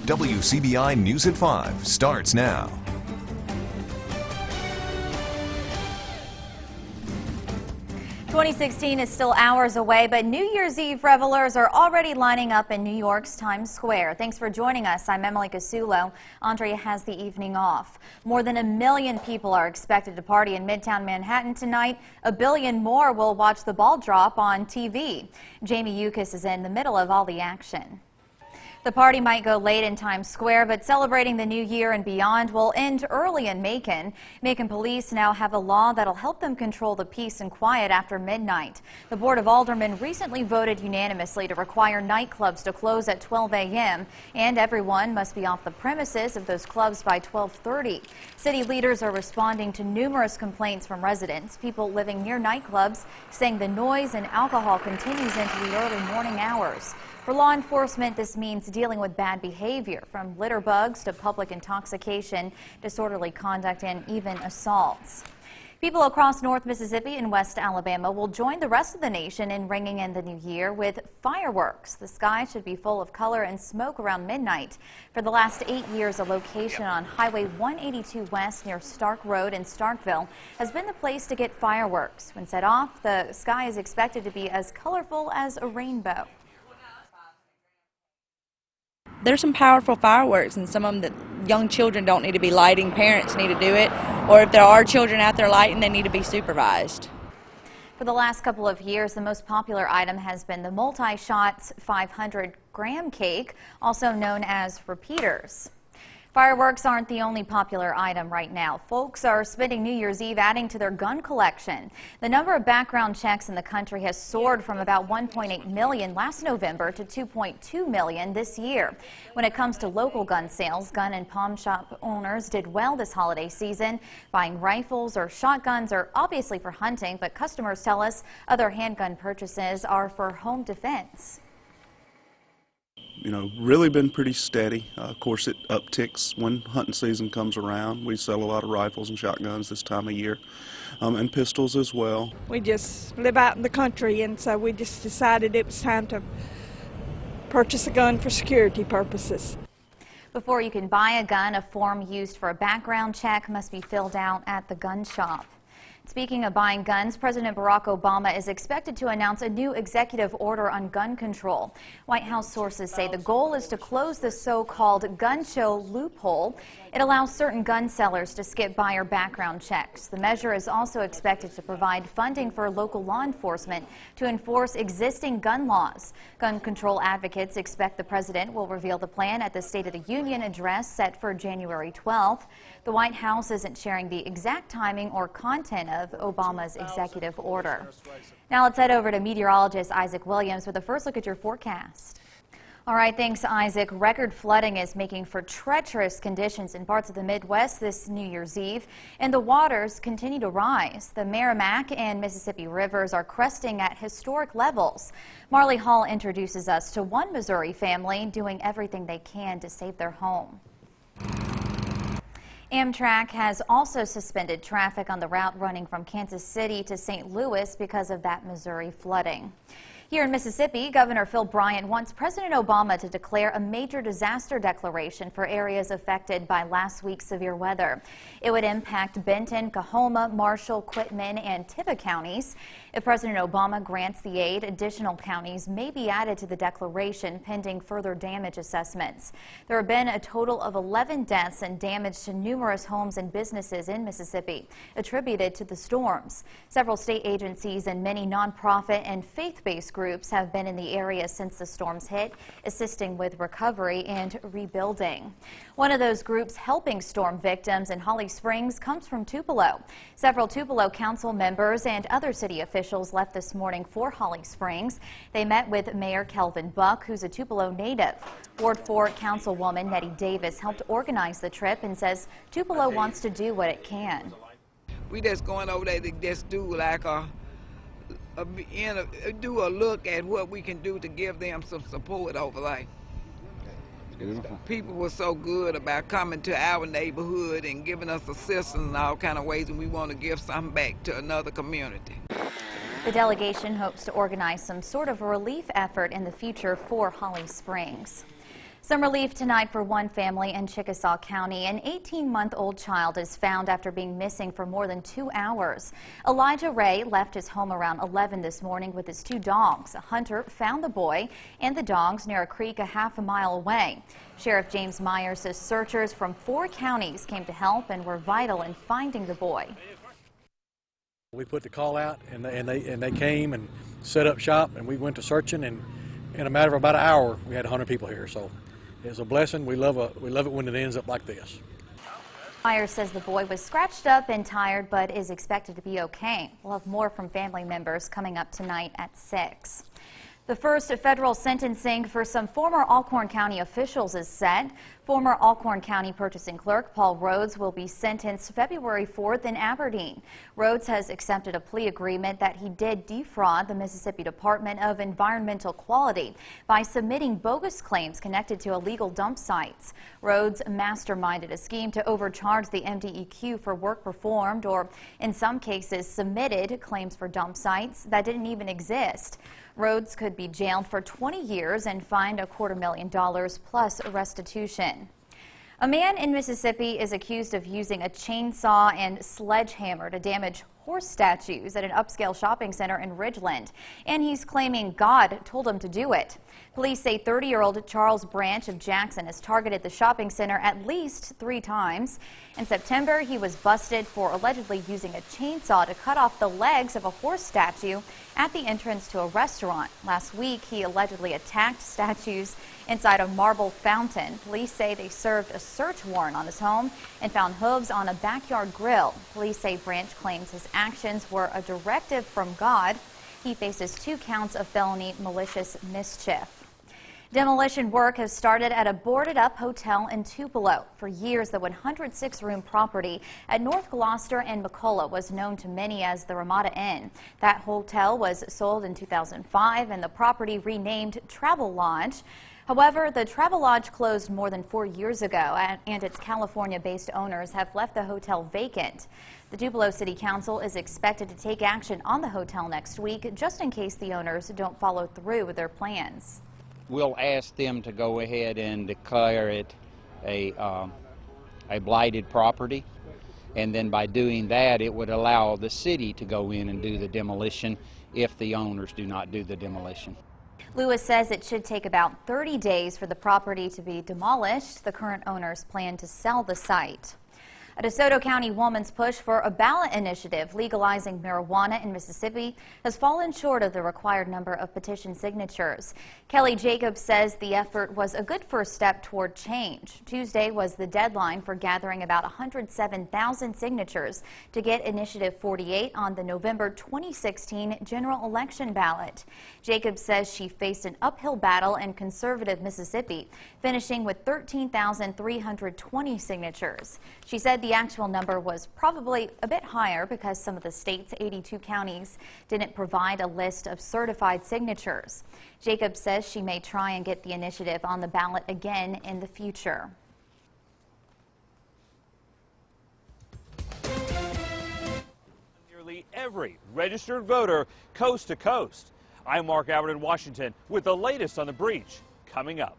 WCBI News at 5 starts now. "2016 is still hours away, but New Year's Eve revelers are already lining up in New York's Times Square. Thanks for joining us. I'm Emily Cassulo. Andrea has the evening off. More than 1 million people are expected to party in Midtown Manhattan tonight. 1 billion more will watch the ball drop on TV. Jamie Yukis is in the middle of all the action. The party might go late in Times Square, but celebrating the new year and beyond will end early in Macon. Macon police now have a law that'll help them control the peace and quiet after midnight. The Board of Aldermen recently voted unanimously to require nightclubs to close at 12 a.m. and everyone must be off the premises of those clubs by 12:30. City leaders are responding to numerous complaints from residents, people living near nightclubs, saying the noise and alcohol continues into the early morning hours. For law enforcement, this means dealing with bad behavior, from litter bugs to public intoxication, disorderly conduct, and even assaults. People across North Mississippi and West Alabama will join the rest of the nation in ringing in the new year with fireworks. The sky should be full of color and smoke around midnight. For the last 8 years, a location on Highway 182 West near Stark Road in Starkville has been the place to get fireworks. When set off, the sky is expected to be as colorful as a rainbow. There's some powerful fireworks, and some of them that young children don't need to be lighting. Parents need to do it, or if there are children out there lighting, they need to be supervised. For the last couple of years, the most popular item has been the multi-shots 500-gram cake, also known as repeaters. Fireworks aren't the only popular item right now. Folks are spending New Year's Eve adding to their gun collection. The number of background checks in the country has soared from about 1.8 million last November to 2.2 million this year. When it comes to local gun sales, gun and pawn shop owners did well this holiday season. Buying rifles or shotguns are obviously for hunting, but customers tell us other handgun purchases are for home defense. Really been pretty steady. Of course, it upticks when hunting season comes around. We sell a lot of rifles and shotguns this time of year, and pistols as well. We just live out in the country, and so we just decided it was time to purchase a gun for security purposes. Before you can buy a gun, a form used for a background check must be filled out at the gun shop. Speaking of buying guns, President Barack Obama is expected to announce a new executive order on gun control. White House sources say the goal is to close the so-called gun show loophole. It allows certain gun sellers to skip buyer background checks. The measure is also expected to provide funding for local law enforcement to enforce existing gun laws. Gun control advocates expect the president will reveal the plan at the State of the Union address set for January 12th. The White House isn't sharing the exact timing or content of Obama's executive order. Now let's head over to meteorologist Isaac Williams with a first look at your forecast. All right, thanks, Isaac. Record flooding is making for treacherous conditions in parts of the Midwest this New Year's Eve, and the waters continue to rise. The Merrimack and Mississippi rivers are cresting at historic levels. Marley Hall introduces us to one Missouri family doing everything they can to save their home. Amtrak has also suspended traffic on the route running from Kansas City to St. Louis because of that Missouri flooding. Here in Mississippi, Governor Phil Bryant wants President Obama to declare a major disaster declaration for areas affected by last week's severe weather. It would impact Benton, Coahoma, Marshall, Quitman, and Tippah counties. If President Obama grants the aid, additional counties may be added to the declaration pending further damage assessments. There have been a total of 11 deaths and damage to numerous homes and businesses in Mississippi attributed to the storms. Several state agencies and many nonprofit and faith-based groups have been in the area since the storms hit, assisting with recovery and rebuilding. One of those groups helping storm victims in Holly Springs comes from Tupelo. Several Tupelo council members and other city officials left this morning for Holly Springs. They met with Mayor Kelvin Buck, who's a Tupelo native. Ward 4 Councilwoman Nettie Davis helped organize the trip and says Tupelo wants to do what it can. We just going over there to just do like do a look at what we can do to give them some support over there. Beautiful. People were so good about coming to our neighborhood and giving us assistance in all kind of ways, and we want to give something back to another community. The delegation hopes to organize some sort of relief effort in the future for Holly Springs. Some relief tonight for one family in Chickasaw County. An 18-month-old child is found after being missing for more than 2 hours. Elijah Ray left his home around 11 this morning with his 2 dogs. A hunter found the boy and the dogs near a creek a half a mile away. Sheriff James Myers says searchers from 4 counties came to help and were vital in finding the boy. We put the call out and they came and set up shop, and we went to searching, and in a matter of about an hour we had 100 people here. So it's a blessing. We love it when it ends up like this. Myers says the boy was scratched up and tired but is expected to be okay. We'll have more from family members coming up tonight at 6. The first federal sentencing for some former Alcorn County officials is set. Former Alcorn County purchasing clerk Paul Rhodes will be sentenced February 4th in Aberdeen. Rhodes has accepted a plea agreement that he did defraud the Mississippi Department of Environmental Quality by submitting bogus claims connected to illegal dump sites. Rhodes masterminded a scheme to overcharge the MDEQ for work performed, or in some cases submitted claims for dump sites that didn't even exist. Rhodes could be jailed for 20 years and fined $250,000 plus restitution. A man in Mississippi is accused of using a chainsaw and sledgehammer to damage horse statues at an upscale shopping center in Ridgeland, and he's claiming God told him to do it. Police say 30-year-old Charles Branch of Jackson has targeted the shopping center at least 3 times. In September, he was busted for allegedly using a chainsaw to cut off the legs of a horse statue at the entrance to a restaurant. Last week, he allegedly attacked statues inside a marble fountain. Police say they served a search warrant on his home and found hooves on a backyard grill. Police say Branch claims his actions were a directive from God. He faces 2 counts of felony malicious mischief. Demolition work has started at a boarded-up hotel in Tupelo. For years, the 106-room property at North Gloucester and McCullough was known to many as the Ramada Inn. That hotel was sold in 2005 and the property renamed Travel Lodge. However, the Travel Lodge closed more than 4 years ago, and its California-based owners have left the hotel vacant. The Tupelo City Council is expected to take action on the hotel next week, just in case the owners don't follow through with their plans. We'll ask them to go ahead and declare it a blighted property, and then by doing that it would allow the city to go in and do the demolition if the owners do not do the demolition. Lewis says it should take about 30 days for the property to be demolished. The current owners plan to sell the site. A DeSoto County woman's push for a ballot initiative legalizing marijuana in Mississippi has fallen short of the required number of petition signatures. Kelly Jacobs says the effort was a good first step toward change. Tuesday was the deadline for gathering about 107,000 signatures to get Initiative 48 on the November 2016 general election ballot. Jacobs says she faced an uphill battle in conservative Mississippi, finishing with 13,320 signatures. She said the actual number was probably a bit higher because some of the state's 82 counties didn't provide a list of certified signatures. Jacobs says she may try and get the initiative on the ballot again in the future. Nearly every registered voter coast to coast. I'm Mark Albert in Washington with the latest on the breach coming up.